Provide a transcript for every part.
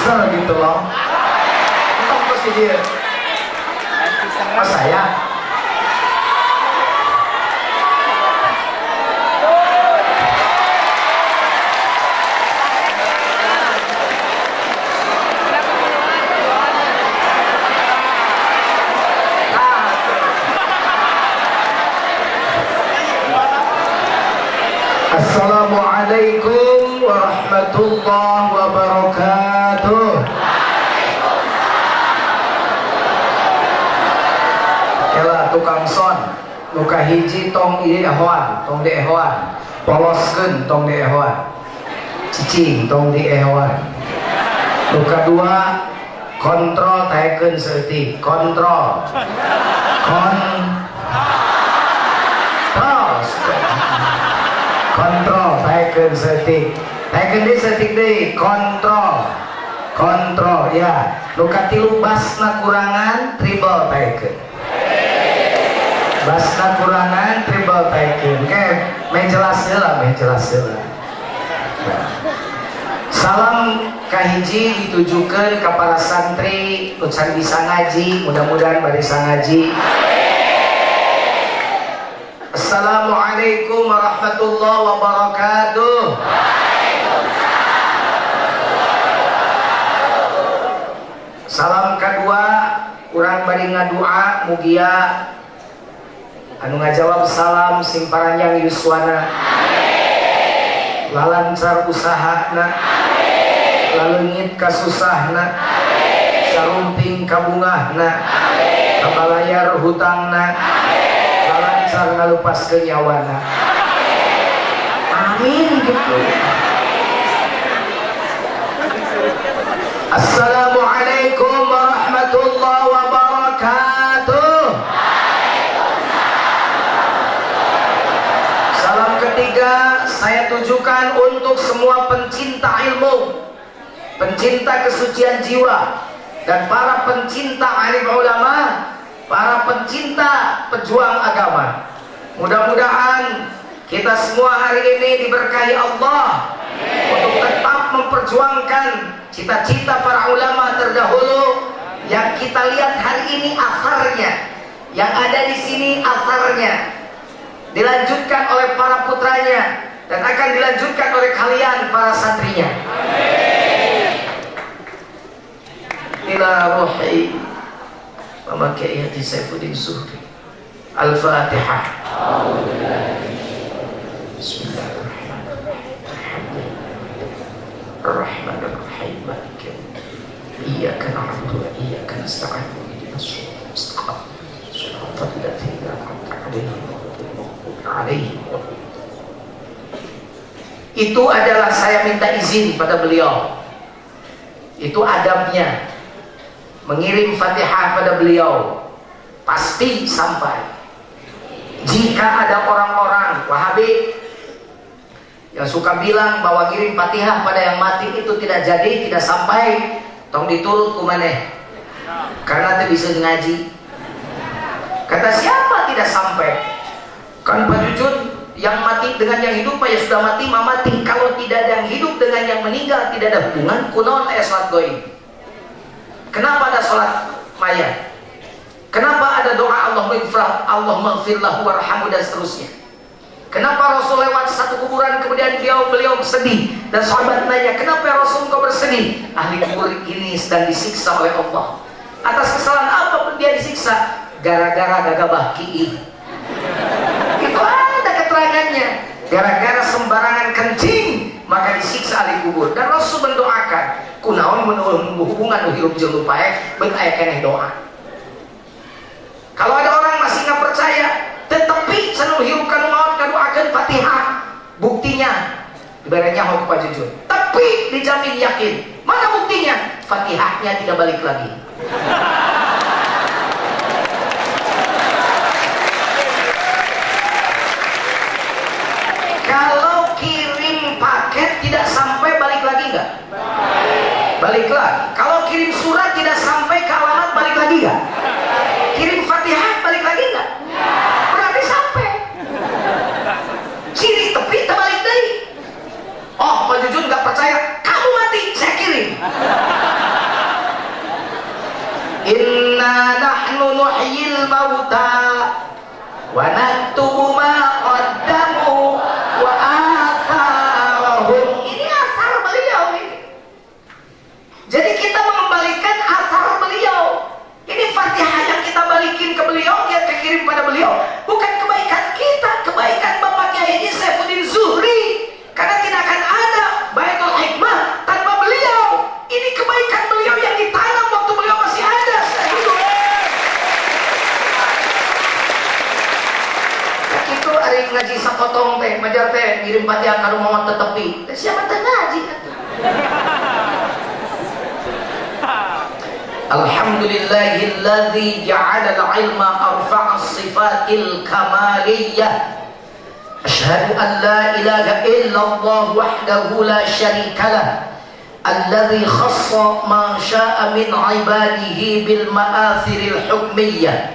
kesel gitu loh. Entah pasti dia. Mas saya. Assalamualaikum warahmatullahi wabarakatuh. Kela tukang son, luka hiji tong ieu ehoan, tong di ehoan, poloskeun tong di ehoan, cicing tong di ehoan. Luka dua, kontrol taekeun seutik, kontrol, kontrol taekeun setik, taekeun deui setik deui, kontrol ya. Nu katilu basna kurangan triple taekeun, basna kurangan triple taekeun. Oke, menjelas heula. Salam kahiji ditujukeun ka para santri nu can bisa ngaji, mudah-mudahan bari sangaji. Assalamualaikum warahmatullahi wabarakatuh. Salam kedua, urang bari ngadua mugia anu ngajawab salam sing paranjang yuswana, lalancar usahana, laleungit kasusahna, sarumping kabungahna, kabalayar hutangna, lancar ngalupas ke nyawana. Amin gitu. Assalamualaikum warahmatullahi wabarakatuh. Salam ketiga saya tujukan untuk semua pencinta ilmu, pencinta kesucian jiwa, dan para pencinta alim ulama, para pencinta pejuang agama. Mudah-mudahan kita semua hari ini diberkahi Allah untuk tetap memperjuangkan cita-cita para ulama terdahulu yang kita lihat hari ini asarnya, yang ada di sini asarnya dilanjutkan oleh para putranya dan akan dilanjutkan oleh kalian para santrinya. Ila ruhi Mama Kiai Haji Saifuddin Zuhri. Al-Fatihah. Bismillahirrahmanirrahim. Ar-Rahmanir-Rahim. Maliki yaumiddin. Iyyaka na'budu wa iyyaka nasta'in. Ihdinas siratal mustaqim. Shiratal ladzina an'amta 'alaihim ghairil maghdubi 'alaihim. Itu adalah saya minta izin pada beliau. Itu adabnya. Mengirim Fatihah pada beliau pasti sampai. Jika ada orang-orang Wahabi yang suka bilang bahwa ngirim Fatihah pada yang mati itu tidak jadi, tidak sampai, tong diturut kumaneh karena tidak bisa ngaji. Kata siapa tidak sampai? Kan Pak Jujun yang mati dengan yang hidup ya sudah mati mati. Kalau tidak ada yang hidup dengan yang meninggal tidak ada hubungan. Kunaon salat goib. Kenapa ada sholat mayat? Kenapa ada doa Allah maghfirlahu warhamhu dan seterusnya? Kenapa Rasul lewat satu kuburan kemudian beliau bersedih dan sahabat nanya, kenapa ya Rasul kau bersedih? Ahli kubur ini sedang disiksa oleh Allah. Atas kesalahan apa dia disiksa? Gara-gara gagabah ki'i. Itu ada keterangannya. Gara-gara sembarangan kencing maka disiksa ahli kubur. Dan Rasul mendoakan kunaon menurut hubungan hirup jeung lupae beun aya keneh doa. Kalau ada orang masih nggak percaya, tetapi sanu hirup kanu maot kaduakeun Fatihah. Buktinya ibaratnya mau Pak Jujun. Tapi dijamin yakin. Mana buktinya? Fatihahnya tidak balik lagi. Kalau kirim paket tidak sampai balik lagi nggak? Balik lagi. Kalau kirim surat tidak sampai ke alamat balik lagi nggak? Kirim Fatihah balik lagi nggak? Berarti sampai. Ciri tepi terbalik deh. Oh, Pak Jujun nggak percaya, kamu mati, saya kirim. potong teh, majar teh, ngirim Fatihah ka rumah tetepi. Siapa teh ngaji? Alhamdulillahilladzi ja'ala al-ilma arfa'a as-sifatil kamaliyah. Asyhadu an la ilaha illallah wahdahu la syarika lah. Alladzi khassa ma syaa min 'ibadihi bil ma'athiril hukmiyyah.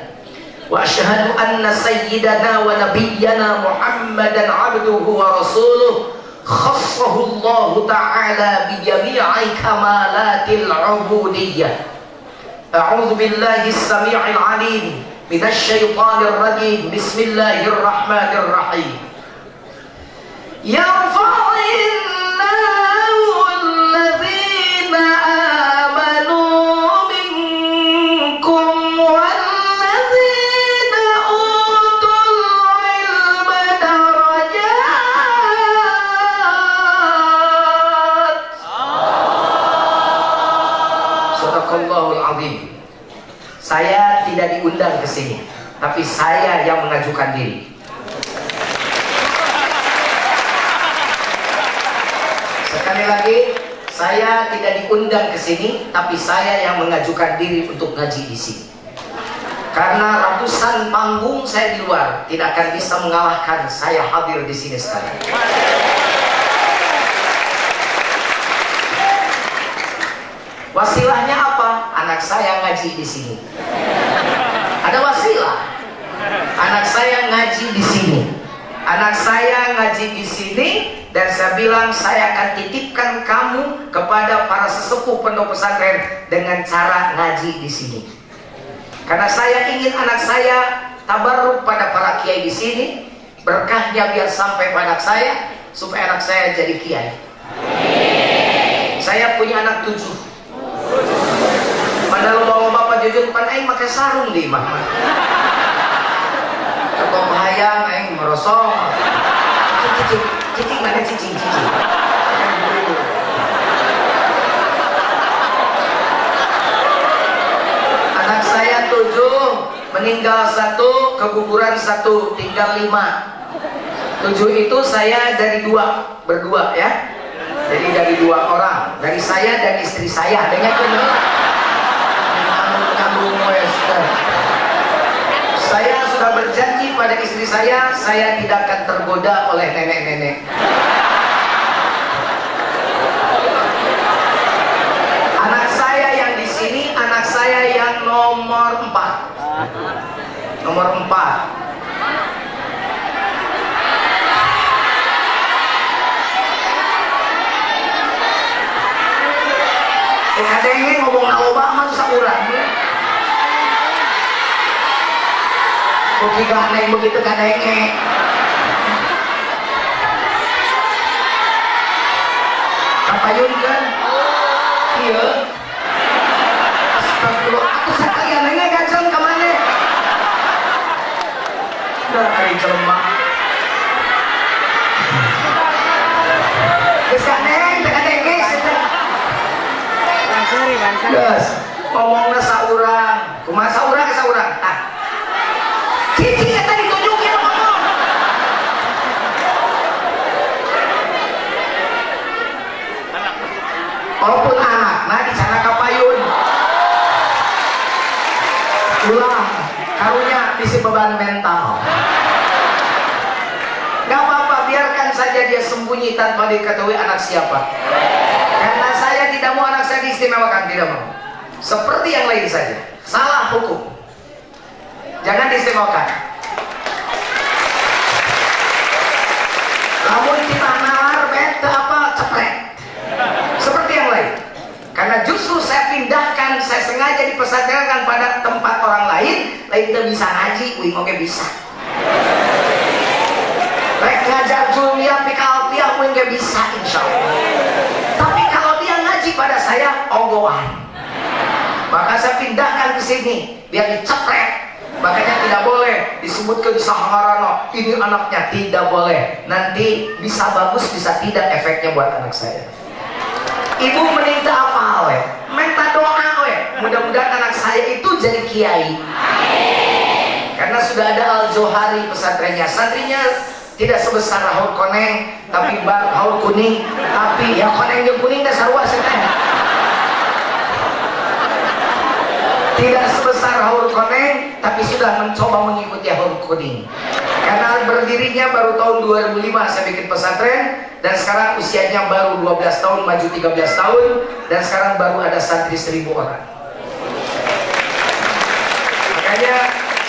Wa asyhadu anna sayyidana wa nabiyyana Muhammadan 'abduhu wa rasuluh khassahu Allah ta'ala bi jami'i kamalatil 'ubudiyyah. A'udzu billahi as-sami'il 'alim minasy syaithanir rajim. Bismillahirrahmanirrahim. Yarfa'illahu alladhina amanu minkum walladzina utul ilma darajat. Sadaqallahul azim. Saya tidak diundang ke sini, tapi saya yang mengajukan diri. Sekali lagi, saya tidak diundang ke sini, tapi saya yang mengajukan diri untuk ngaji di sini. Karena ratusan panggung saya di luar tidak akan bisa mengalahkan saya hadir di sini sekarang. Wasilahnya apa? Anak saya ngaji di sini. Ada wasilah. Anak saya ngaji di sini. Anak saya ngaji di sini. Dan saya bilang saya akan titipkan kamu kepada para sesepuh pondok pesantren dengan cara ngaji di sini. Karena saya ingin anak saya tabarruk pada para kiai di sini, berkahnya biar sampai pada anak saya, supaya anak saya jadi kiai. Saya punya anak 7. Padahal bawa bapak jujur pan aing pakai sarung di imah. Kok hayang aing merosong. Cicing mana cicing. Anak saya 7, meninggal 1, keguguran 1, tinggal 5. 7 itu saya dari berdua ya. Jadi dari 2 orang, dari saya dan istri saya. Adanya saya sudah berjanji pada istri saya tidak akan tergoda oleh nenek-nenek. Anak saya yang di sini, anak saya yang nomor 4. Nomor 4. Ada yang ngomong Obama seorang. Bukti gak begitu kadenge. Kapayun kan? Iya. Astagfirullah. Aku sekalian nenge gaceng kemana? Udah kali jelema. Geus kaneng teh kadenge. Yes, ngomongnya saurang, kumaha saurang ke saurang. Ah, cici yang tadi tunjukin ngomong. Walaupun anak, nah di sana kapayun. Ulah, karunya bisi beban mental. Gak apa-apa, biarkan saja dia sembunyi tanpa diketahui anak siapa. Karena saya tidak mau anak saya diistimewakan, tidak mau. Seperti yang lain saja, salah hukum. Jangan diistimewakan. Namun kita nalar beta apa cepret. Seperti yang lain. Karena justru saya pindahkan, saya sengaja dipesantrenkan pada tempat orang lain itu bisa ngaji, wih oke bisa. Rek ngajar Julia Pikalpia, wih nggak bisa insya Allah. Tapi kalau dia ngaji pada saya, onggoan. Maka saya pindahkan ke sini, biar dicepret. Makanya tidak boleh disebutkan saharana, ini anaknya, tidak boleh. Nanti bisa bagus, bisa tidak efeknya buat anak saya. Ibu meminta apa we? Minta doa we. Mudah-mudahan anak saya itu jadi kiai. Karena sudah ada Al-Johari pesantrennya. Santrinya tidak sebesar haur koneng, tapi haur kuning, tapi ya koneng jeung kuning teh sarua teh. Tidak sebesar haur koneng, tapi sudah mencoba mengikuti haur kuning. Karena berdirinya baru tahun 2005 saya bikin pesantren, dan sekarang usianya baru 12 tahun maju 13 tahun, dan sekarang baru ada santri 1000 orang. Makanya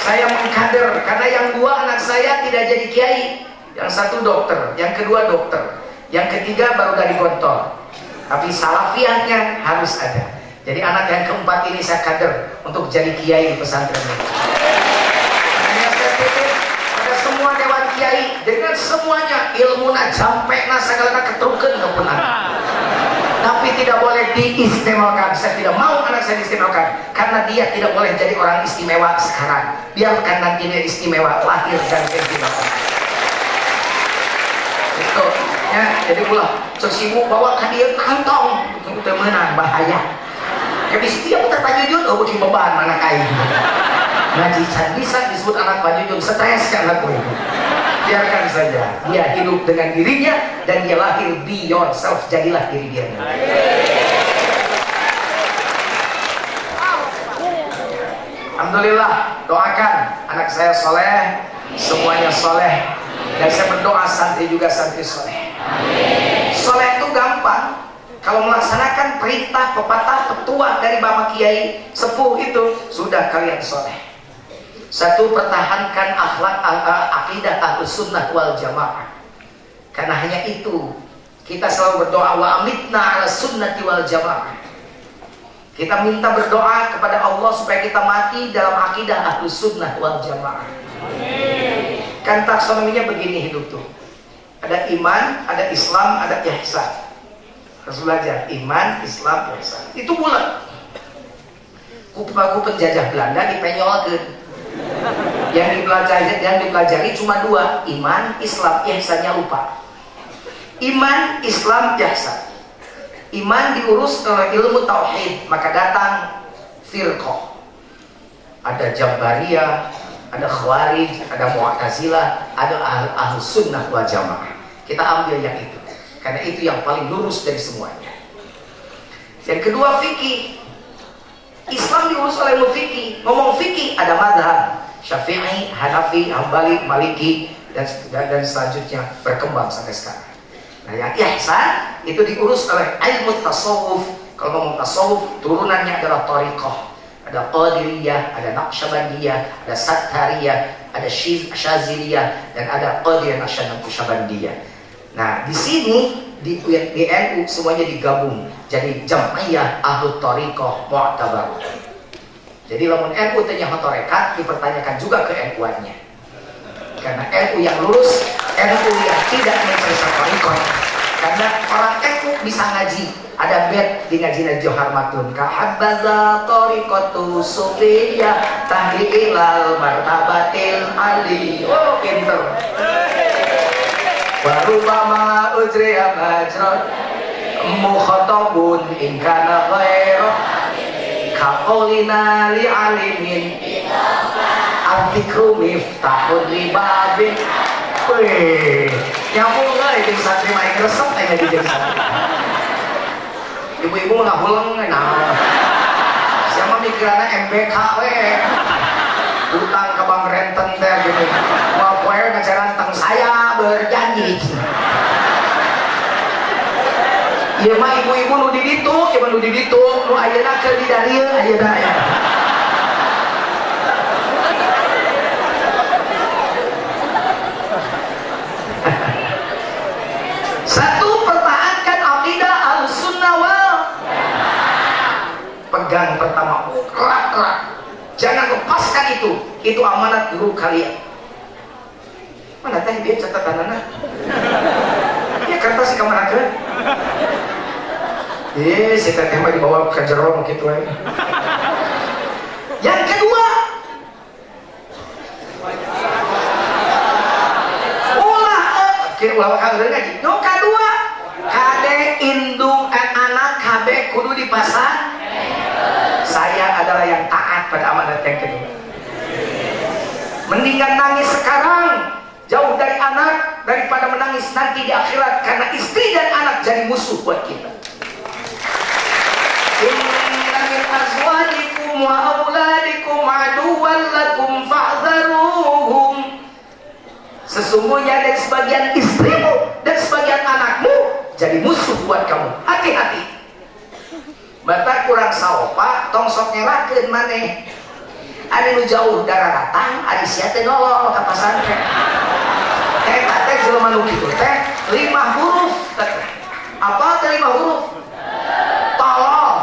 saya mengkader, karena yang dua anak saya tidak jadi kiai. Yang satu dokter, yang kedua dokter, yang ketiga baru dari Gontor. Tapi salafiahnya harus ada. Jadi anak yang keempat ini saya kader untuk jadi kiai di pesantren ini. Makanya saya titip pada semua dewan kiai, dengan semuanya ilmuna jampekna sagalana ketrukeun kepunna. Tapi tidak boleh diistimewakan. Saya tidak mau anak saya diistimewakan, karena dia tidak boleh jadi orang istimewa sekarang. Biarkan nanti dia istimewa lahir dan istimewa. Itu ya, jadi ulah sesimu bawa ke dia kantong untuk temenan bahaya. Ya bisa dia putar pajujun, oh bikin beban anak kain. Ngaji bisa disebut anak pajujun, stres kan anak itu. Biarkan saja dia hidup dengan dirinya, dan dia lahir be yourself, jadilah diri dia. Alhamdulillah, doakan anak saya soleh, semuanya soleh, dan saya berdoa santri juga santri soleh. Soleh itu gampang. Kalau melaksanakan perintah pepatah petua dari Bapak Kiai Sepuh itu, sudah kalian soleh. Satu, pertahankan akhlak akidah Ahlus Sunnah wal Jamaah. Karena hanya itu kita selalu berdoa wa amitna ala sunnati wal jamaah. Kita minta berdoa kepada Allah supaya kita mati dalam akidah Ahlus Sunnah wal Jamaah. Kan taksonominya begini hidup tuh. Ada iman, ada Islam, ada ihsan. Harus belajar iman, Islam, ihsan. Itu bulat. Kupaku penjajah Belanda dipenyolkeun. Yang dipelajari cuma dua, iman, Islam, ihsannya lupa. Iman, Islam, ihsan. Iman diurus oleh ilmu tauhid, maka datang firqah. Ada Jabariyah, ada Khawarij, ada Mu'tazilah, ada Ahlus Sunnah wal Jamaah. Kita ambil yang itu, karena itu yang paling lurus dari semuanya. Yang kedua fikih. Islam diurus oleh ilmu fikih. Ngomong fikih ada mazhab Syafi'i, Hanafi, Hambali, Maliki, dan selanjutnya berkembang sampai sekarang. Nah, yang ihsan itu diurus oleh ilmu tasawuf. Kalau ngomong tasawuf, turunannya adalah thariqah. Ada Qadiriyah, ada Naqsyabandiyah, ada Sattariyah, ada Syaziliyah, dan ada Qadiriyah Naqsyabandiyah. Nah, di sini di NU semuanya digabung jadi Jam'iyah Ahlut Thariqah Mu'tabar. Jadi lamun NU tanya tarekat dipertanyakan juga ke NU-nya. Karena NU yang lurus, NU yang tidak mencari thariqah. Karena orang NU bisa ngaji. Ada bed di ngajinya Johar Matun. Kahabbaza thariqatu sufiyah tahdi ilal martabatil ali. Oh, pinter. Warubama ujriya majrad mukhatabun ingkana ghairah kaulina li alimin al-fikru miftahun libabin. Wih, nyambung gak itu santri main resep aja di jadi santri. Ibu-ibu nggak pulang, nah siapa mikirannya MBK utang ke Bang Renten teh gitu. Mau poe ngajaran tentang saya berjanji. Ieu mah ibu-ibu nu di ditu, ieu nu di ditu, nu ayeuna keur di darieu ayeuna ya. Satu, pertahankan akidah Ahlussunnah wal pegang pertama erat-erat. Jangan lepaskan itu amanat guru kalian. Mana teh dia catatanana? Ya kertas di kamar aja. Si teh mah dibawa ke jero kitu we. Yang kedua, ulah kang ngaji. Nu kadua, kade indung anak KB kudu dipasang. Saya adalah yang taat pada amanat yang kedua. Mendingan nangis sekarang jauh dari anak daripada menangis nanti di akhirat karena istri dan anak jadi musuh buat kita. Inna min azwajikum wa auladikum aduwwan lakum fa'dharuhum. Sesungguhnya dari sebagian istrimu dan sebagian anakmu jadi musuh buat kamu. Hati-hati. Bata kurang saopa tong sok nyerakeun maneh. Anu jauh darah datang, ari sia teh nolol ka pasantren. Eta teh jelema nu kitu teh 5 huruf teh. Apa teh 5 huruf? Tolol.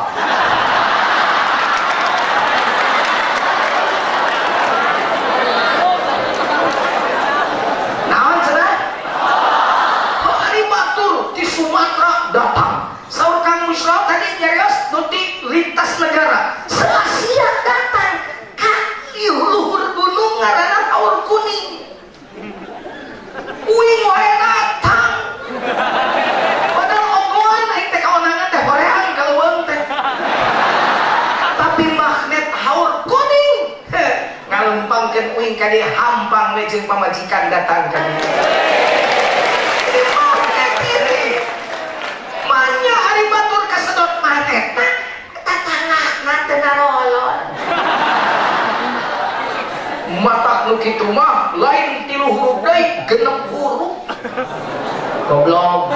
Naon cenah? Hari batur di Sumatera datang. Saur Kang Musra tadi nyarios nuti lintas negara. Se-Asia datang. Luhur gunung ngaranna Haur Kuning. Uing wae datang. Padahal ogohan aing teh kaonangan teh horeang kaleuweung teh. Tapi magnet Haur Kuning ngalumpangkeun uing ka dieu hampang we jeung pamajikan datang ka dieu. Manya ari batur kasedot magnetna tatangana teh narolol. Mata nu kitu mah lain 3 huruf deui 6 huruf. Goblok.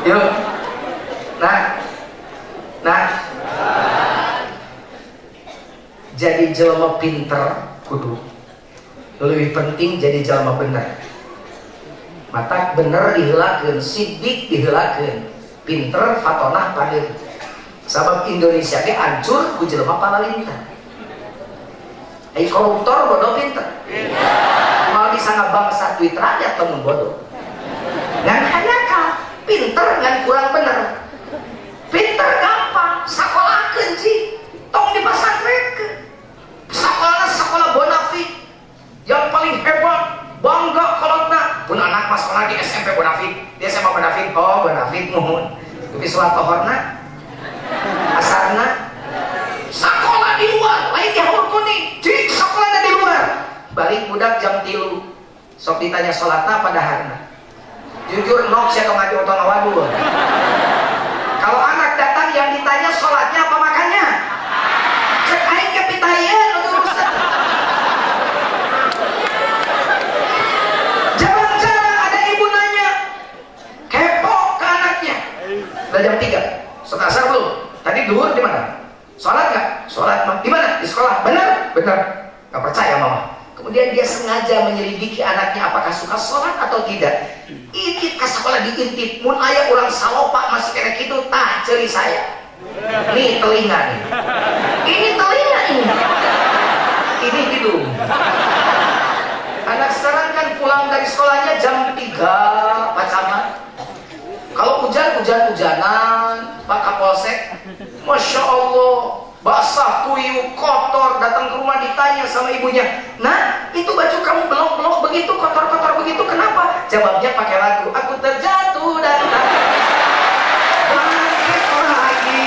Yuk. Nah. Jadi jelema pinter kudu lebih penting jadi jalma bener. Mata bener diheulakeun, sidik diheulakeun, pinter fatonah padeun. Sabab Indonesia ge hancur ku jelema palalintah. Ai koruptor bodoh pinter. Mau disangka bangsa duit rakyat teu bodoh. Ngan hayakal, pinter ngan kurang bener. Pinter gampang, sakolahkeun sih. Tong dipasantrenkeun. Sekolah bonafit. Yang paling hebat, bangga kalau nak pun anak mas sekolah di SMP Bonafit, dia SMA Bonafit, oh Bonafit muhun tapi suatu horna asarna sekolah di luar, lain di Haur Kuning cik sekolahnya di luar balik budak jam 3 sok ditanya sholatna pada harna jujur nok saya tong ngadi otong waduh. Kalau anak datang yang ditanya sholatnya apa makannya cek aing ke pitayeun urusan. Udah jam 3, setelah asar belum? Tadi duhur di mana? Sholat nggak? Sholat di mana? Di sekolah. Benar? Benar. Nggak percaya mama. Kemudian dia sengaja menyelidiki anaknya apakah suka sholat atau tidak. Intip ke sekolah diintip. Mun aya orang salopak masih kayak gitu, tah ceri saya. Nih telinga nih. Ini telinga ini. Ini hidung. Anak sekarang kan pulang dari sekolahnya jam 3 pacaman. Kalau hujan-hujanan, Pak Kapolsek, Masya Allah, basah, kuyup, kotor, datang ke rumah ditanya sama ibunya, nah itu baju kamu belok-belok begitu, kotor-kotor begitu, kenapa? Jawabnya pakai lagu, aku terjatuh dan bangkit lagi.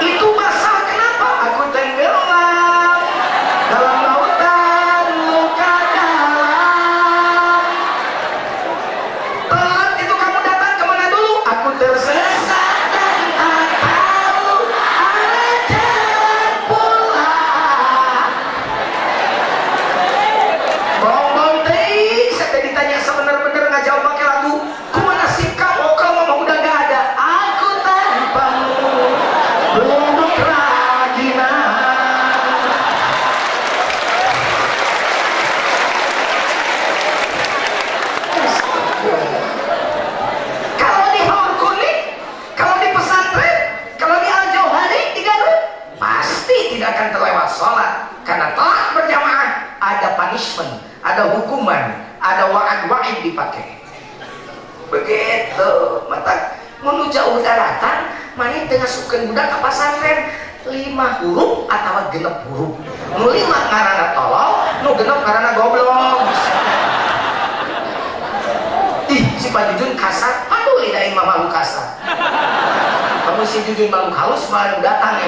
Itu basah kenapa? Aku tenggelam dalam lautan luka dalam. Telat itu kamu datang kemana dulu? Aku tersesat dan tak tahu arah jalan pulang. Bong-bong teh, saya ditanya sebenar-benar nggak jawab pakai lagu. Kumana sih kamu kalau mama udah gak ada? Aku tanpamu duduk ranginan. Kalau di Haur Kuning, kalau di pesantren, kalau di Al-Jauhari, di Garut, pasti tidak akan terlewat sholat. Karena telat berjamaah, ada punishment, ada hukuman, ada wa'ad-wa'id dipakai. Begitu, mata menuju jauh daratan, mana tengah sukeun budak ke pesantren 5 huruf atau 6 huruf. Nu 5 ngaranna tolol, nu 6 ngaranna goblok. Pak Jujun kasar, aduh lidahin mah malu kasar. Kamu si Jujun malu halus malu datang ya.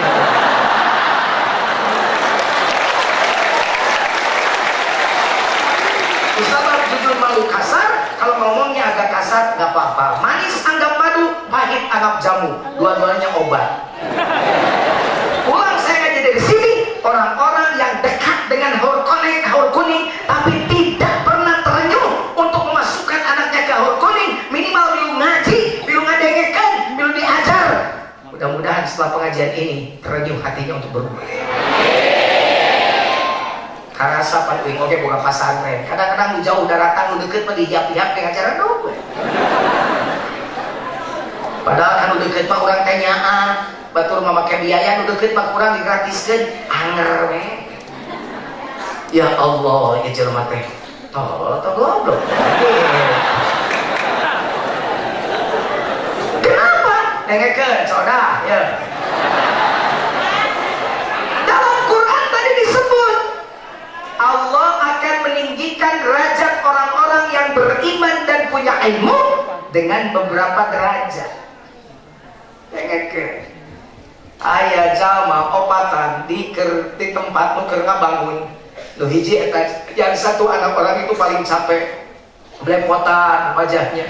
Ustaz Jujun malu kasar, kalau ngomongnya agak kasar nggak apa-apa. Manis anggap madu, pahit anggap jamu, dua-duanya obat. Pulang saya ngaji dari sini, orang-orang yang dekat dengan haur kuning, tapi tidak pernah terenyuh untuk memasukkan anaknya ke haur kuning, minimal bilu ngaji, bilu ngadengekan, bilu diajar. Mudah-mudahan setelah pengajian ini terenyuh hatinya untuk berubah. Karasa Pak Wing, oke bukan pesantren. Kadang-kadang lu jauh daratan, lu deket mah dijap-jap dengan acara dong. Padahal kan lu deket mah orang tanyaan, batur mah make biaya, lu deket mah kurang digratiskeun, anger we. Ya Allah, ya jelema teh. Tolol atau goblok. Kenapa? Dengekeun, coda, ya. Dalam Quran tadi disebut Allah akan meninggikan derajat orang-orang yang beriman dan punya ilmu dengan beberapa derajat. Dengekeun. Aya jalma opatan di tempat nu keur ngabangun. Nu hiji eta yang satu anak orang itu paling capek. Belepotan wajahnya.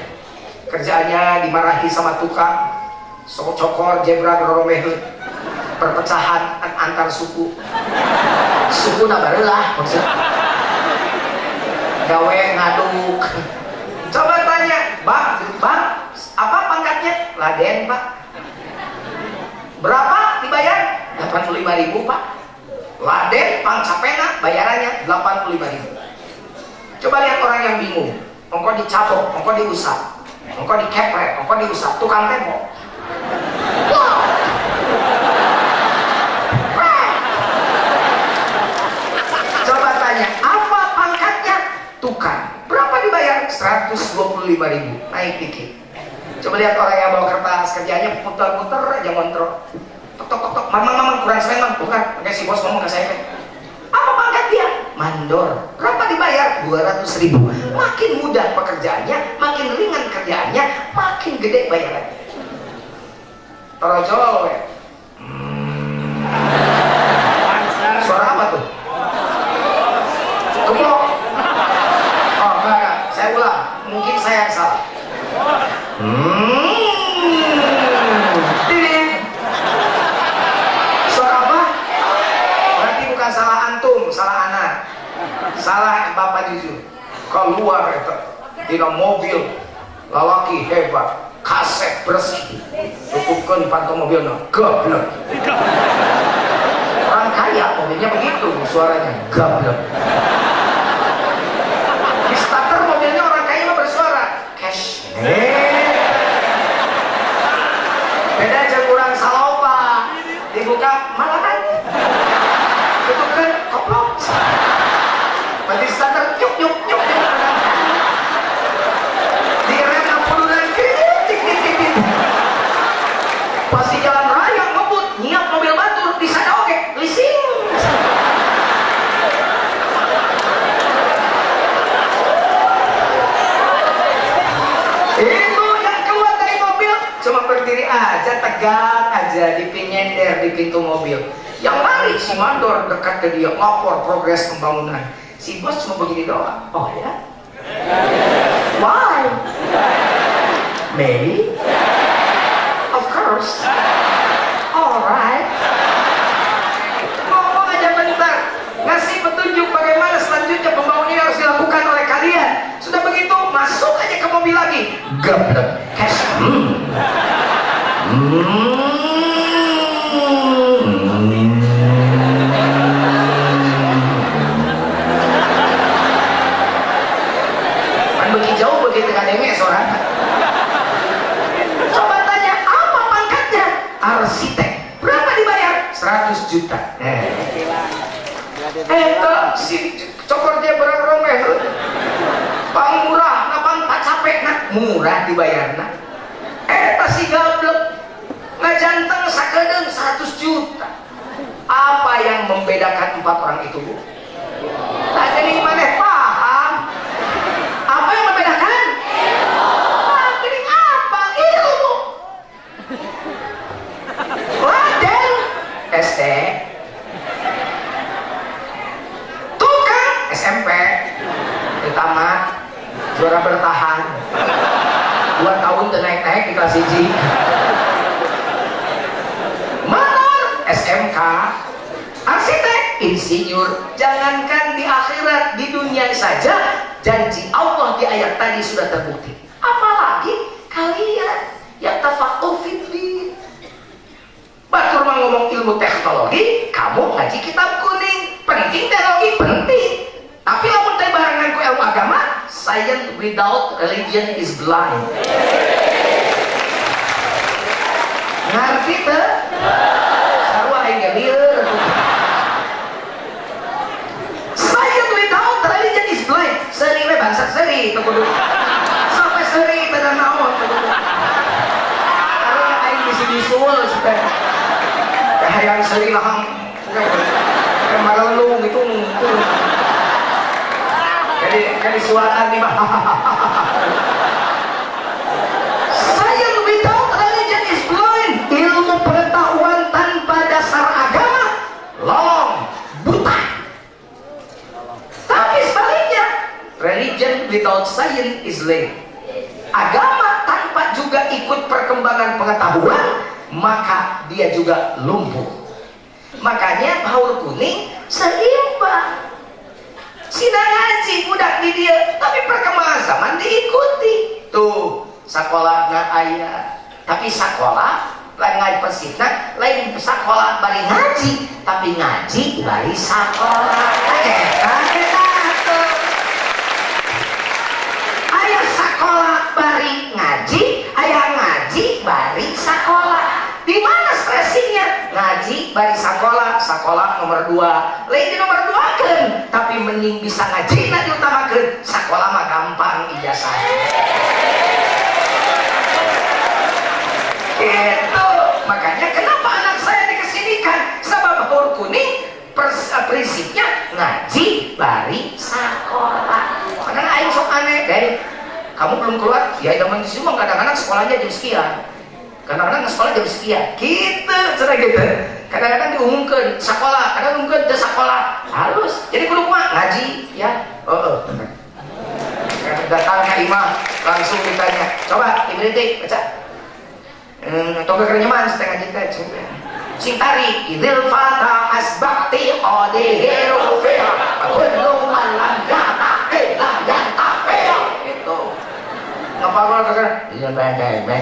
Kerjaannya dimarahi sama tukang. Sok cokor jebra roromeheun. Perpecahan antar suku. Suku na barelah maksud. Gawe ngaduk. Coba tanya, Bang, apa pangkatnya? Laden, Pak. Berapa dibayar? 85.000, Pak. Laden pangcapena bayarannya 85.000. Coba lihat orang yang bingung. Ongko dicapok, ongko diusap, ongko dikepret, ongko diusap, tukang tembok. Wow. Coba tanya, apa pangkatnya? Tukang. Berapa dibayar? 125.000. Naik dikit. Coba lihat orang yang bawa kertas, kerjanya putar-putar aja ngontrol. Tok-tok-tok, mamang kurang semen, bukan. Pakai si bos ngomong ke saya. Apa pangkat dia? Mandor. Berapa dibayar? 200.000. Makin mudah pekerjaannya, makin ringan kerjaannya, makin gede bayarannya. Torojol, ya. Suara apa tuh? Keblok. Oh, enggak. Saya ulang. Mungkin saya yang salah. Suara apa? Berarti bukan salah antum, salah anak. Salah Bapak Jujur. Keluar itu dina mobil lalaki hebat, kaset bersih. Tutupkan pantau mobilnya, goblok. Orang kaya mobilnya begitu suaranya, goblok. Di starter mobilnya orang kaya mah bersuara, cash. Beda aja kurang salopa, dibuka malahan. Tutupkan koplok. Berarti starter yuk. Direm 60 dan tik. Pasti jalan raya ngebut, nyiap mobil batur, bisa oke, leasing. Itu yang keluar dari mobil cuma berdiri aja, tegak aja di nyender di pintu mobil. Yang lari si mandor dekat ke dia, lapor progres pembangunan. Si bos cuma begini doang. Oh ya? Why? Maybe? Of course. Alright. Ngomong aja bentar, ngasih petunjuk bagaimana selanjutnya pembangunan ini harus dilakukan oleh kalian. Sudah begitu, masuk aja ke mobil lagi. Gablek, cash. Kan begitu jauh, begitu tengah denges orang. Coba tanya, apa pangkatnya? Arsitek. Berapa dibayar? 100 juta. Si cokor dia berang-rongeh. Pang murah, napang tak capek nak. Murah dibayar nak. Si gablek ngajanteng sakedeung 100 juta. Apa yang membedakan 4 orang itu, Bu? Tak jadi maneh paham. Apa yang membedakan? tamat, juara bertahan 2 tahun naik-naik di kelas 1. Motor SMK, arsitek, insinyur. Jangankan di akhirat, di dunia saja janji Allah di ayat tadi sudah terbukti. Apalagi kalian yang tafaqquh fiddin. Batur mah ngomong ilmu teknologi, kamu ngaji kitab kuning. Penting teknologi penting, tapi lamun teh barengan ku ilmu agama, science without religion is blind. Ngerti teh? Sarua aing lieur. Science without religion is blind. Seri we bangsa seri teu kudu. Sampai seri teh naon teu kudu. Karena aing bisi-bisueul supaya hayang seri lahang kemarelung itu jadi suatan di bawah. Science without religion is blind. Ilmu pengetahuan tanpa dasar agama lolong, buta. Tapi sebaliknya, religion without science is lame. Agama tanpa juga ikut perkembangan pengetahuan, maka dia juga lumpuh. Makanya baur kuning seimbang. Sina ngaji budak di dia, tapi perkembangan zaman diikuti. Tuh, sekolahna aya. Tapi sekolah lain ngaji pesitna, lain sekolah bari ngaji, tapi ngaji bari sekolah. Aya sekolah bari ngaji, aya ngaji bari sekolah. Di mana stressingnya? Ngaji bari sekolah, sekolah nomor 2. Lain di nomor 2 kan, tapi mending bisa ngaji nah diutamakan. Sekolah mah gampang ijazah. Gitu. Makanya kenapa anak saya dikesinikan? Sebab baur kuning prinsipnya ngaji bari sekolah. Karena aing sok aneh, Dek. Kamu belum keluar? Ya zaman di sini mah kadang-kadang sekolahnya jam sekian. Kadang-kadang sekolah jam sekian, gitu, sudah gitu. Kadang-kadang diumumkan sekolah, kadang diumumkan ke sekolah harus. Jadi kudu mah ngaji, ya. Benar. Datang ke imam, langsung ditanya, coba Ibriti baca. Atau kerenyaman setengah juta, coba. Sing tari, idil fata asbakti odihiru fil, kullu man lam ya'taqid la ya'taqid. Itu. Ngapa kalau kagak? Iya bangga.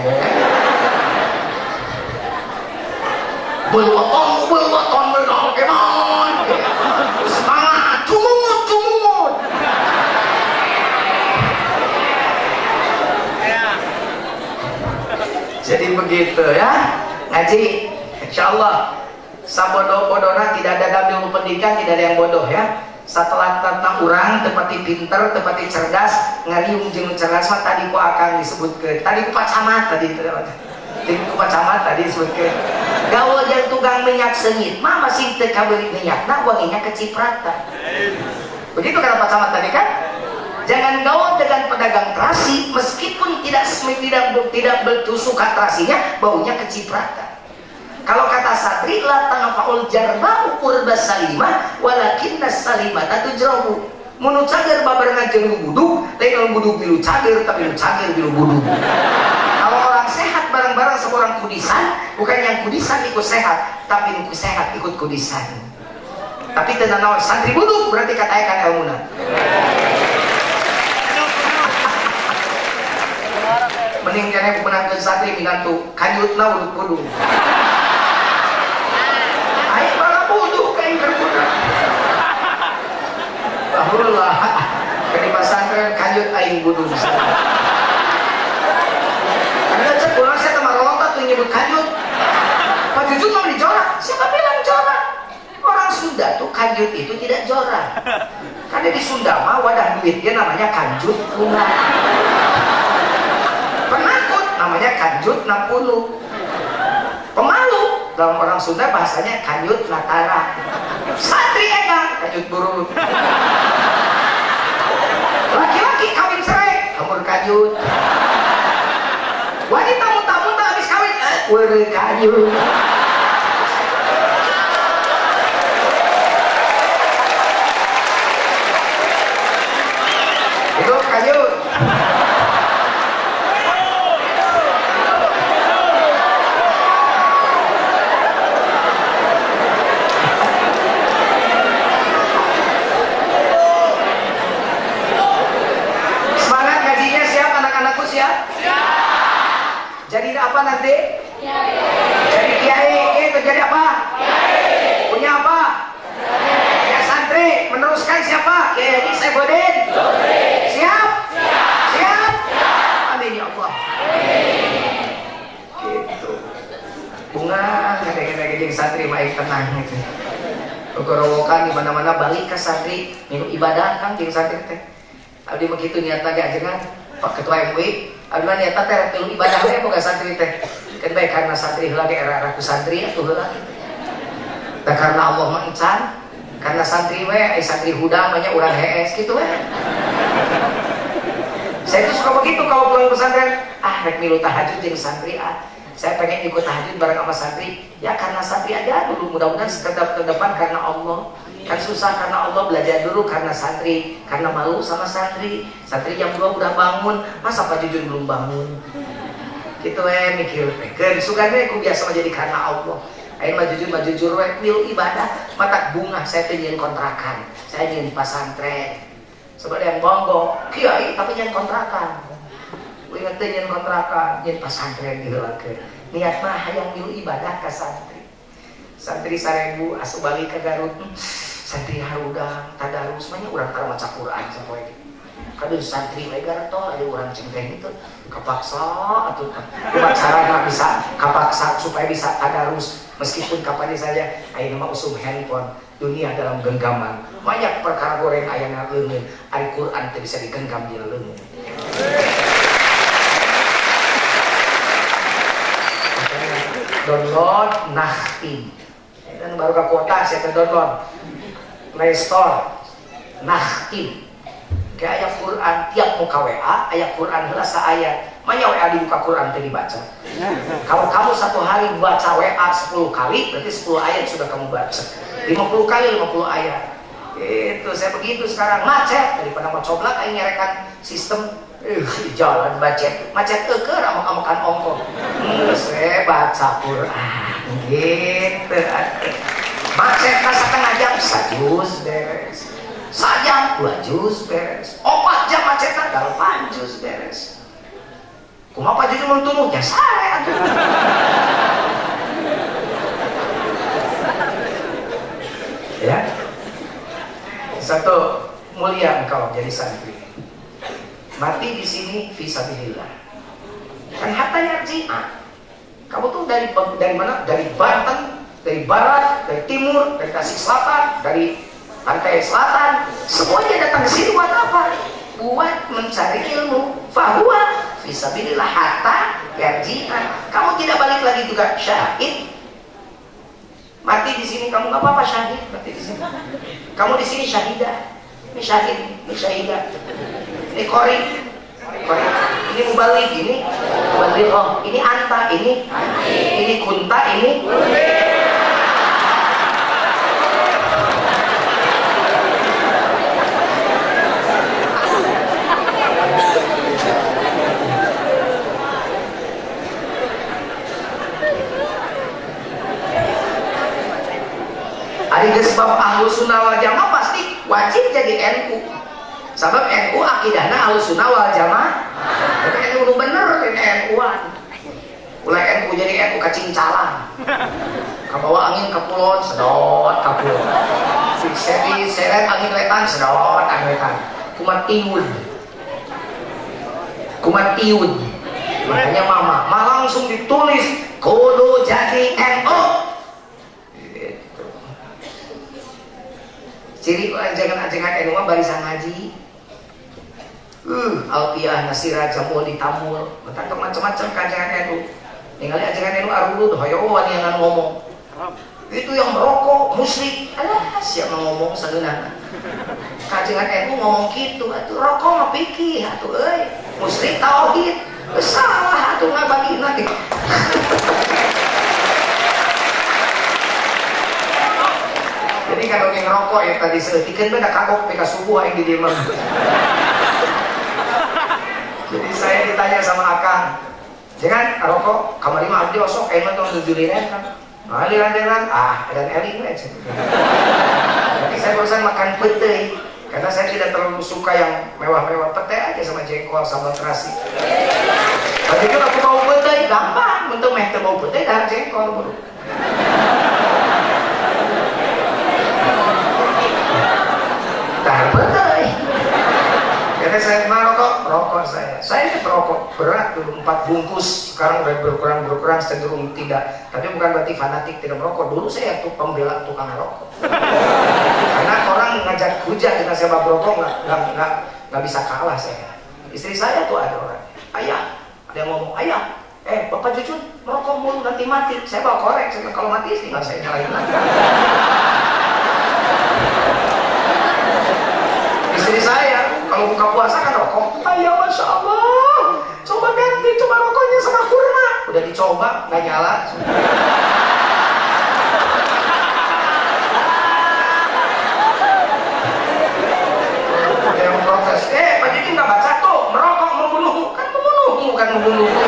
Belwaton kemon. Semangat, cumut. Jadi begitu ya, ngaji. Insyaallah sabodoh-bodohna tidak ada dalam ilmu pendidikan, tidak ada yang bodoh ya. Setelah tentang orang tepati pinter, tepati cerdas, ngariung jeung cerdas mah tadi ku akan disebutkeun. Tadi ku pacamat tadi itu. Jadi pacamat tadi disebutkeun. Gaul yang tukang minyak sengit, mah masih teu kabeurik minyak, nah wanginya kecipratan. Begitu kata pacamat tadi kan? Jangan gaul dengan pedagang terasi, meskipun tidak bertusukan terasinya, baunya kecipratan. Kalau kata satri, la tanfaul jarba'u qurba salimah walakinna salimata tujrabu. Mun cager babarengan jeung buduk, lain buduk bilu cager tapi lu cager bilu buduk. Kalau orang sehat bareng-bareng seorang kudisan, bukan yang kudisan ikut sehat, tapi ikut sehat ikut kudisan. Tapi tenan naon santri buduk berarti katakan ilmuna. Mending kene menangkeun santri minantu kanyutna buduk-buduk. Aing bala buduk kain kerbudak. Alhamdulillah. Di pesantren kanyut aing buduk. Ada cek ulang saya teman rolota tuh nyebut kanyut. Pak Jujun mau dijorak. Siapa bilang jorak? Orang Sunda tuh kanjut itu tidak jorak. Karena di Sunda mah wadah duitnya namanya kanjut bunga. Penakut namanya kanjut 60. Pemalu dalam orang Sunda bahasanya kanjut latara. Santri egang kanjut burung. Laki-laki kawin cerai kamur kanjut. Wanita muntah-muntah habis kawin were kanjut. Itu Semangat ngajinya, siap anak-anakku, siap? Jadi apa nanti? Jadi kiai. Itu jadi apa? Punya apa? Ya santri. Meneruskan siapa? Kiai Saifuddin. Siap? Siap? Amin ya Allah. Gitu. Bunga kadang-kadang santri main tenang gitu. Gorowokan di mana-mana balik ke santri minum ibadah kan jeung santri teh. Abdi begitu niatna ge ajengan Pak Ketua MUI, abdi mah niatna teh rek minum ibadah we boga santri teh. Kan bae karena santri heula ge era ku santri atuh heula. Da karena Allah mah encan, karena santri we ai santri hudang banyak urang hees gitu we. Saya tuh suka begitu kalau pulang pesantren, rek milu tahajud jeung santri saya pengen ikut tahajud bareng sama santri ya karena santri aja dulu, mudah-mudahan ke depan karena Allah kan susah karena Allah, belajar dulu karena santri, karena malu sama santri jam 2 udah bangun, masa Pak Jujun belum bangun gitu mikir kan suka aku biasa jadi karena Allah ayo mah jujur milu ibadah mata bunga saya pengen kontrakan, saya ingin di pesantren seperti yang bonggo kiai tapi jangan kontrakan ingat nyen kontrakan, nyen pesantren diheulakeun. Niat mah hayang milu ibadah ka santri. Santri 1000 asup balik ke Garut. Santri harudang tadarus mah nya urang keur maca Quran sapoe. Kadeung santri we Garut ada urang cengkeh itu kapaksa atuh kumaha carana bisa kapaksa supaya bisa tadarus meskipun kapan saja ayeuna mah usum handphone dunia dalam genggaman. Banyak perkara goreng ayana leungeun, ari Quran teh bisa digenggam dina leungeun. Download Nahtim dan baru ke kota saya download Play Store Nahtim ke ayat Quran tiap muka WA ayat Quran heula saayat manya WA dibuka Quran teh dibaca. Kalau kamu satu hari baca WA 10 kali berarti 10 ayat sudah kamu baca, 50 kali 50 ayat. Itu saya begitu sekarang macet daripada mau coblak aing ngerekan sistem jalan macet keur amok-amokan ongkong. Saya baca Quran gitu. Macet ka setengah jam sajus beres. Sajam 2 juz beres. 4 jam macet 8 juz beres. Kumaha Pak Jujun mun tumuh nya sare atuh. Ya. Satu, mulia engkau jadi santri. Mati di sini fisabilillah. Kan hartanya jihad. Kamu tuh dari mana? Dari Banten, dari barat, dari timur, dari Tasik Selatan, dari pantai selatan, semuanya datang ke sini buat apa? Buat mencari ilmu. Fahuwa fisabilillah hatta yarji'an. Kamu tidak balik lagi juga syahid. Mati di sini kamu nggak apa-apa syahid. Mati di sini. Kamu di sini syahidah. Ini syahid, ini syahidah. Ini kori, ini mubalik, ini muballighah, ini anta, ini kunta, ini hari sebab Ahlus Sunnah wal Jamaah pasti wajib jadi NU. Sebab NU akidahna Ahlus Sunnah wal Jamaah. Tapi NU bener NU-an. Ulah NU jadi NU kacincalan. Kabawa angin ke pulon sedot ka pulon. Sedi seret angin wetan sedot angin wetan. Kumat tiun. Makanya mama langsung ditulis kudu jadi NU. Ciri ajengan-ajengan NU mah barisan ngaji. Alpiah nasira jamul ditamul. Betang macam-macam kajengan NU. Ningali ajengan NU arulud hoyo wani yang ngomong. Itu yang merokok musyrik. Alah siapa ngomong sageunana. Kajengan NU ngomong gitu atuh rokok mah pikih atuh euy. Musyrik tauhid. Salah atuh ngabagina teh. Jadi kalau yang ngerokok ya tadi seetikan beda kagok peka subuh yang di diemang. Jangan rokok kamari mah abdi osok emang tuh jujuliran kan. Aliran-aliran dan eling aja. Tapi saya bosan makan pete karena saya tidak terlalu suka yang mewah-mewah. Pete aja sama jengkol sambal terasi. Tapi kalau aku mau pete gampang untuk meh mau pete dan jengkol bro. Tar pete. Karena saya rokok saya itu perokok berat dulu 4 bungkus, sekarang udah berkurang cenderung tidak. Tapi bukan berarti fanatik tidak merokok. Dulu saya tuh pembela tukang rokok. Karena orang ngajak hujat kita saya rokok nggak bisa kalah saya. Istri saya tuh ada orang, ayah, ada yang ngomong, ayah, bapak cucu merokok mulu nanti mati. Saya bawa korek, saya kalau mati istri nggak saya nyalain lagi. Istri saya kalau buka puasa kan rokok, ayah masya Allah, coba ganti, coba rokoknya sama kurma. Udah dicoba, nggak nyala. Ada yang protes, Pak Jiki nggak baca tuh, merokok membunuhmu, kan membunuhmu, bukan membunuhmu.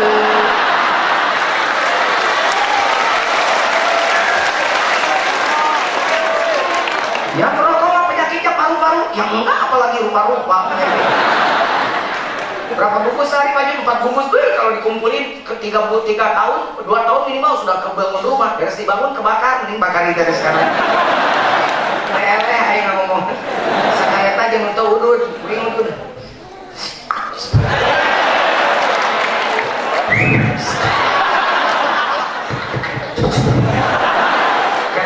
Ya merokok mah penyakitnya paru-paru, yang enggak apalagi rupa-rupa. Berapa bungkus sehari Pak Jun? 4 bungkus tuh kalau dikumpulin ke 3 tahun, 2 tahun minimal sudah kebangun rumah. Beres dibangun kebakar, mending bakar dari sekarang. Ayo nggak ngomong. Saya aja mau tahu udut, bingung tuh.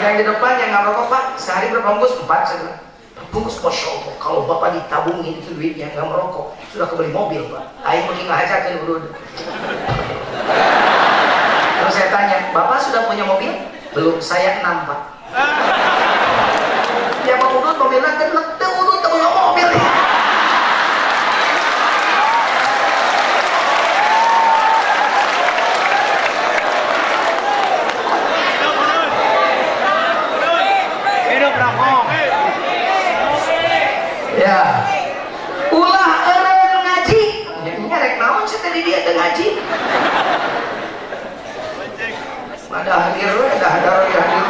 Yang di depan yang nggak rokok Pak, sehari berapa bungkus? 4 saya bilang. Bungkus Masya Allah, kalau Bapak ditabungin itu duitnya nggak merokok, sudah kebeli mobil Pak. Ayo pergi ngajak ke dulu. Terus saya tanya, Bapak sudah punya mobil? Belum, saya 6 Pak. Ya Pak Udut mobilnya gelap, Udut tak punya mobil. Ya, ulah eureun ngaji. Nya rek naon sih tadi dia teh ngaji. Ada hadir we, ada hadar ya hadir.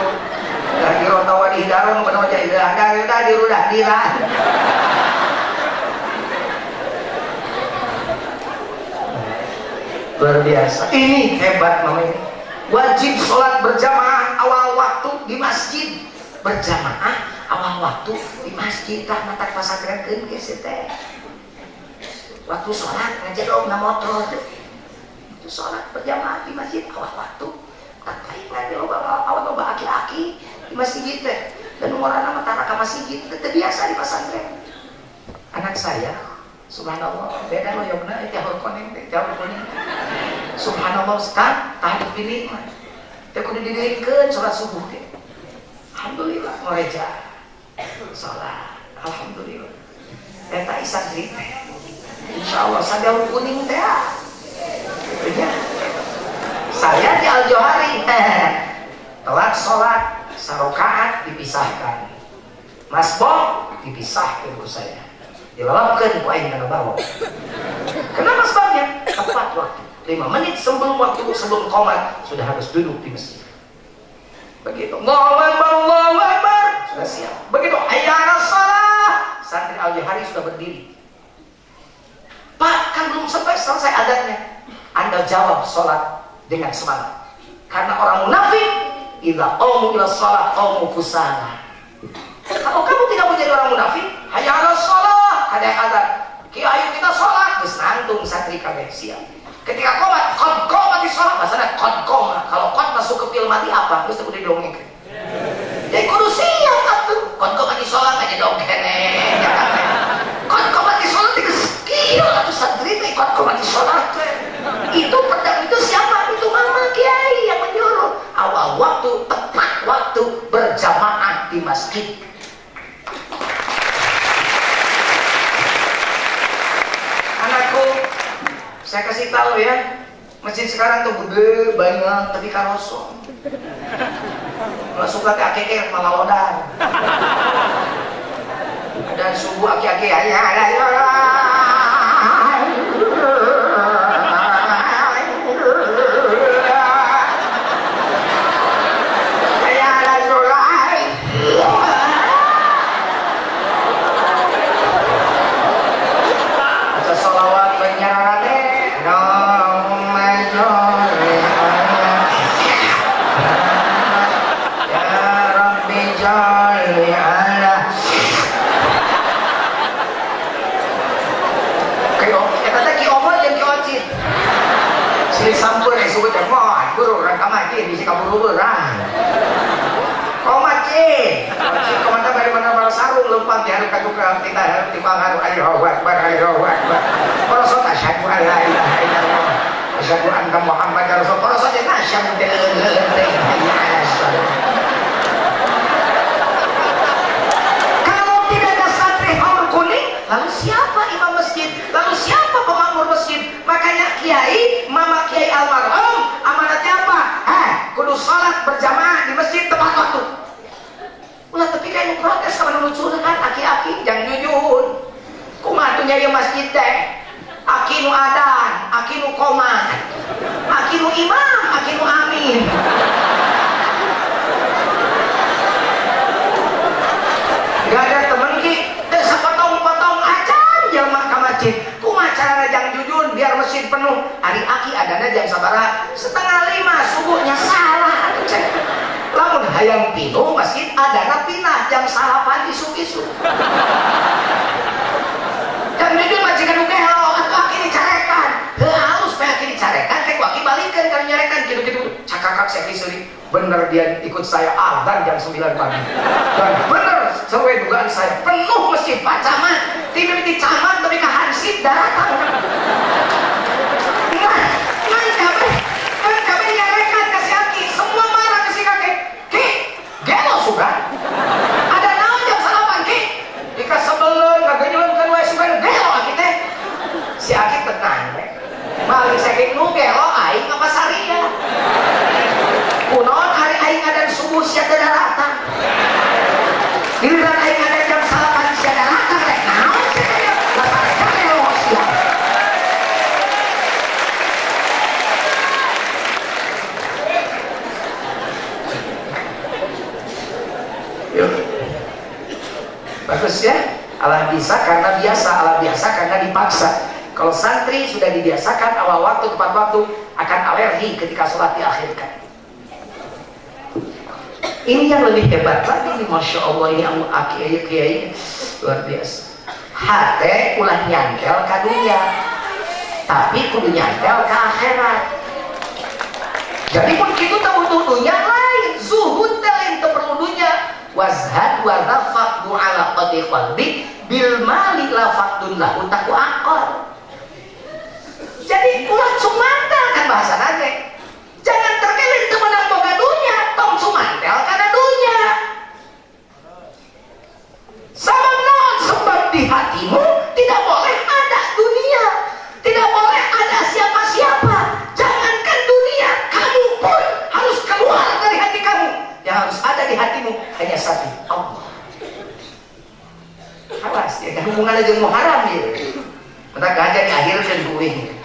Hadir tawa di daron bener aja ida hadir udah hadiran. Luar biasa. Ini hebat namanya. Wajib sholat berjamaah awal waktu di masjid. Berjamaah awal waktu di masjid tak matak pasantren keun geus teh. Waktu sholat ngajedog na motor. Itu sholat berjamaah di masjid awal waktu. Tak lain lagi loba aki-aki di masjid teh. Dan umurana mah tara ka masjid teh biasa di pasantren. Anak saya subhanallah beda loyogna teh koneng teh jauh koneng. Subhanallah Ustaz, tah pilih mah. Teh kudu didirikeun sholat subuh teh. Alhamdulillah ngoreja salat, alhamdulillah. Eta isantri teh, insyaallah sadar kuning teh. Ya. Saya di Al-Johari telat sholat sarokaat dipisahkan. Mas Bob dipisahkan ku saya. Dilalapkan ku aing kana bawa. Kenapa sebabnya? Tepat waktu. 5 menit sebelum waktu sebelum qomat sudah harus duduk di masjid. Begitu Allahu Akbar sudah siap. Begitu hayya 'alas shalah santri Al-Johari sudah berdiri. Pak, kan belum selesai adatnya. Anda jawab sholat dengan semangat. Karena orang munafik idza qamu ila shalah qamu kusala. Kalau kamu tidak mau jadi orang munafik, hayya 'alas shalah ada azan. Ki ayo kita sholat geus nantung santri kabeh siap. Ketika qomat, qad qamati shalah, maksudnya qad qama. Kalau qad masuk ke fi'il madi apa? Terus udah dongeng. Jadi kudu siap atuh. Qad qamati shalah aja dongeng. Qad qamati shalah geus kieu atuh santri teh qad qamati shalah. Itu pedang itu siapa? Itu mama kiai yang menyuruh. Awal waktu, tepat waktu berjamaah di masjid. Anakku, saya kasih tahu ya, masjid sekarang tuh gede, banyak, tapi karosong. Kalau suka ke akeke malah lodar. Dan subuh aki-aki lupa biar katukang kita harus dipangaruh Allahu Akbar Allahu Akbar. Korosot asyhadu an la ilaha illallah asyhadu anna Muhammadar Rasul. Korosot jeung asyhadu an la ilaha illallah. Kalau tidak ada santri haur kuning, lalu siapa imam masjid? Lalu siapa pemakmur masjid? Makanya kiai, mama kiai almarhum, amanatnya apa? Kudu salat berjamaah di masjid tepat waktu. Ulah tapi kayak protes sama nucuran aki-aki jangan jujur. Kumatunya ya masjid teh. Aki nu adan, aki nu komat, aki nu imam, aki nu amin. Gak ada temen ki, sepotong-potong acan jelema ka masjid. Kumaha carana jangan jujur biar masjid penuh. Hari aki adana jam sabaraha? 4:30 subuhnya salah atuh cek. Lamun hayang pinuh masjid adana pinah jam salapan isu-isu. Dan jujur majikan uge hello atuh aki dicarekan. Heuh halus bae aki dicarekan kek aki balikeun kana nyarekan kitu-kitu. Cakakak saya kisuri bener dia ikut saya adzan jam 9 pagi. Dan bener sesuai dugaan saya penuh masjid Pak Camat. Tidak di camat tapi ka hansip datang. Kami nyarekan kasih aki semua marah kasih kakek. Ki, gelo suka. Ada naon jam salapan ki. Jika sebelum ngageunyeukeun wae suka gelo aki teh. Si aki tenang we. Balik sakit nu gelo aing apa saria. Kunaon hari aing ngadan subuh sia teu datang. Giliran aing ngadan jam salapan sia datang rek naon sia teh. Lasar gelo sia. Bagus ya, Allah bisa karena biasa, Allah biasa karena dipaksa. Kalau santri sudah dibiasakan awal waktu tepat waktu akan alergi ketika sholat diakhirkan. Ini yang lebih hebat lagi, masya Allah ini kiai luar biasa. Hati ulah nyantel ke dunia, tapi kudu nyantel ke akhirat. Jadi pun kita tak butuh dunia lain, zuhud lain tak perlu dunia. Wazhad wa rafaqdu ala qadi qalbi bil mali la faqdun lahu taku akal. Jadi ulah cumantel kan bahasa nage. Jangan terkelin temenang boga dunia, tong cumantel karena dunia. Sebab naon? Sebab di hatimu tidak boleh ada dunia, tidak boleh ada siapa-siapa. Jangankan dunia, kamu pun harus keluar dari hati kamu. Yang harus ada di hatimu hanya satu, Allah. Awas ya, hubungannya jeung muharam ya. Mata gajah diakhirkan duit.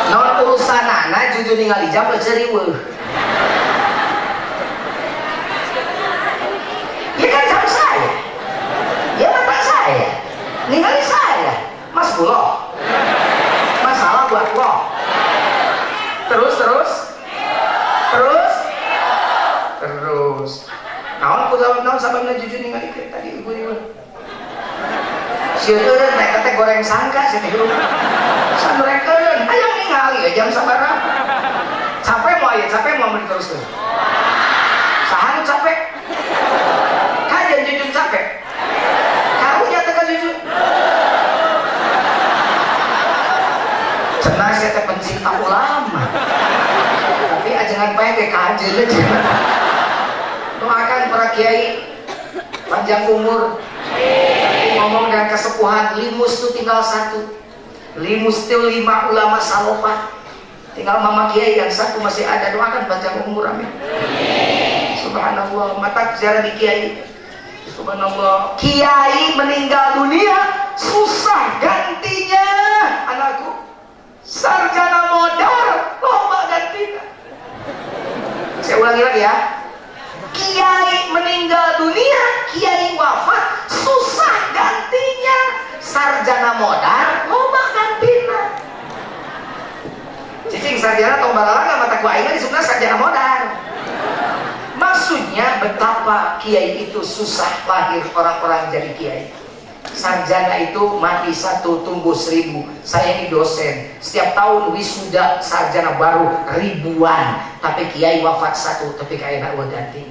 Non urusanana jujur ningali jam ceriweuh. Ya kan jam saya. Ya mata saya. Ningali saya. Mas Bulo. Masalah buat lo. Terus naon ku naon sababna jujur ningali tadi ibu sieun mereka teh goreng sangka sih teh sanrekeun hayang ningali jam sabaraha capek mau diteruskeun saha nu capek kajian jujur capek karunya teh jujur cenah saya teh pencinta ulama tapi ajangan bae ke kajeun aja. Doakan para kiai panjang umur, ngomong dengan kesepuhan. Limus itu tinggal satu, limus itu 5 ulama salafah, tinggal mama kiai yang satu masih ada. Doakan panjang umur, amin. Subhanallah, mata ziarah di kiai. Subhanallah, kiai meninggal dunia susah gantinya anakku. Sarjana modal lomba gantinya. Saya ulangi lagi ya. Kiai meninggal dunia, kiai wafat, susah gantinya. Sarjana modal, loba gantinya. Cicing sarjana tong balalaga mata ku aing disebutna sarjana modal. Maksudnya betapa kiai itu susah lahir orang-orang jadi kiai. sarjana itu mati 1 tumbuh 1000. Saya ini dosen, setiap tahun wisuda sarjana baru ribuan, tapi kiai wafat 1 tapi kayak nak ganti.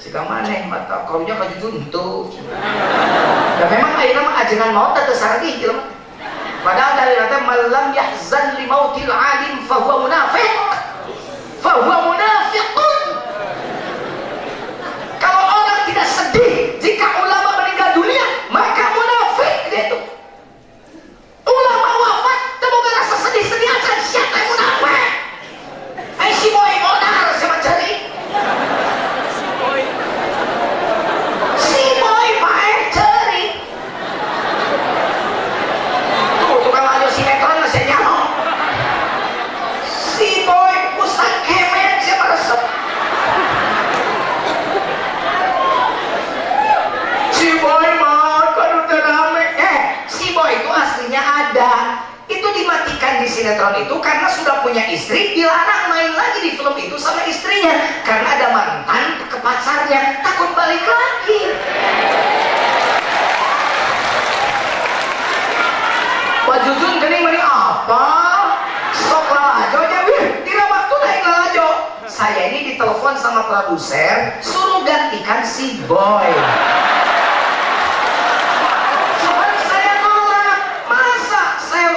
Sika maneh mata kaunya kajujun tuh. Dan memang ayeuna mah ajengan maut teu sargi jelema. Padahal dari kata malam yahzan li mautil alim fa huwa munafiq. Fa huwa munafiqun. Kalau orang tidak sedih jika ulama meninggal dunia, maka munafik dia itu. Ulama wafat, temu rasa sedih-sedih aja, siapa yang munafik? Si boy modal sama cari. Si boy paeh cari. Tuh, tukang aja sinetron masih nyaho. Si boy pusat kemet siapa resep. Si boy mah kan udah rame. Si boy itu aslinya ada. Itu dimatikan di sinetron itu karena sudah punya istri, dilarang main lagi di film itu sama istrinya karena ada mantan ke pacarnya, takut balik lagi. Pak Jujun gini meni apa? Sok lalajo aja, tidak waktu naik lalajo. Saya ini ditelepon sama produser, suruh gantikan si boy.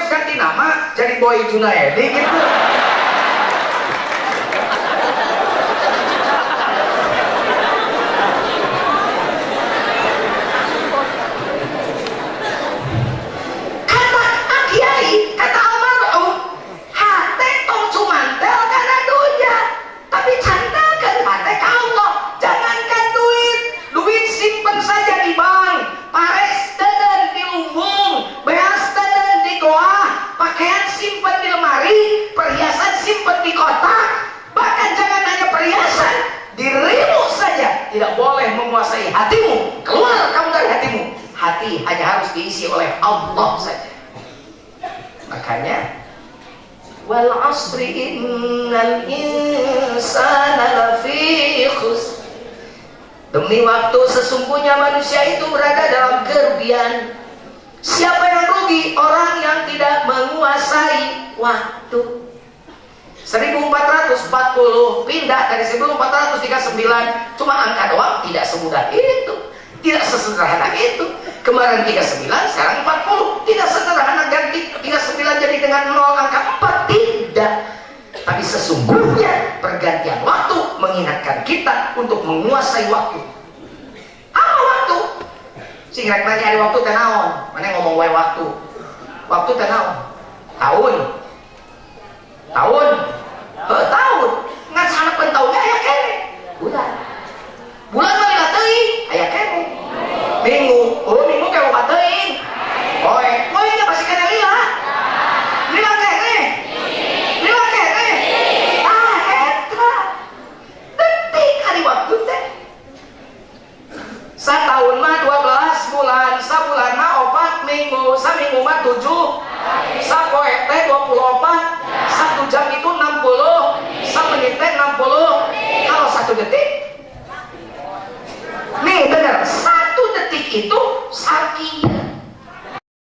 Ganti nama jadi Boy Junaedi gitu. Kata Kiai, kata almarhum, hati tong cumantel karena dunia, tapi candakan hati ke Allah. Jangankan duit simpen saja di bank, pares dan di lumbung, beas dan di goa. Pakaian simpan di lemari, perhiasan simpan di kotak, bahkan jangan hanya perhiasan, dirimu saja tidak boleh menguasai hatimu. Keluar kamu dari hatimu. Hati hanya harus diisi oleh Allah saja. Makanya wal asri innal insana lafi khusr. Demi waktu sesungguhnya manusia itu berada dalam kerugian. Siapa yang rugi? Orang yang tidak menguasai waktu. 1440 pindah dari 1439, cuma angka doang, tidak semudah itu, tidak sesederhana itu. Kemarin 39, sekarang 40, tidak sederhana ganti 39 jadi dengan 0 angka 4, tidak. Tapi sesungguhnya pergantian waktu mengingatkan kita untuk menguasai waktu. Apa waktu? Singkat nanya ada waktu tenaon, mana ngomong wae waktu. Waktu tenaon, tahun, tahun, ngan sanak pentahunnya aya kene, bulan mah teuing aya kene, minggu, minggu kayak obat teuing, poe nya pasti kene lila kene, eta, detik hari waktu teh. Satahun mah 12 bulan, sabulan mah 4 minggu, saminggu mah 7, sapoe teh 24, 1 jam itu 6